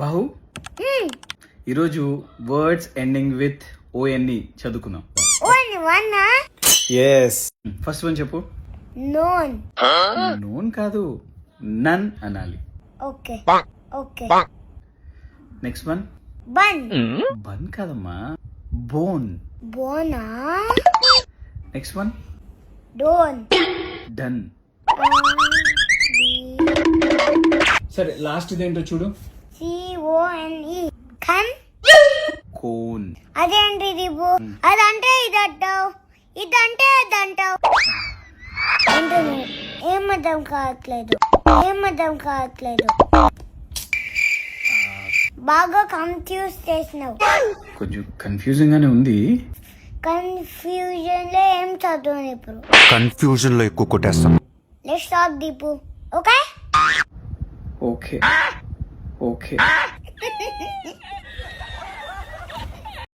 బాహు ఈరోజు words ending with O N E చదువుకుందాం. Yes. First one చెప్పు. నోన్. నోన్ కాదు, నన్ అనాలి. Okay okay. Next one bun. Bun కాదమ్మా, బోన్. బోనా. Next one done. డన్. సరే లాస్ట్ ఇదేంటో చూడు. CONE. కన్. కోన్. అదేంటి రిబు? అదంటే ఇది అంటావు, ఇదంటే అది అంటావు. ఏమర్థం కావట్లేదు. బాగా కన్ఫ్యూజ్ చేసినావు. కొంచెం కన్ఫ్యూజింగ్ గానే ఉంది. కన్ఫ్యూజన్ లో ఏం చదువు ఇప్పుడు. కన్ఫ్యూజన్ లో ఎక్కువ కొట్టేస్తాం. Let's talk Deepu. Okay okay okay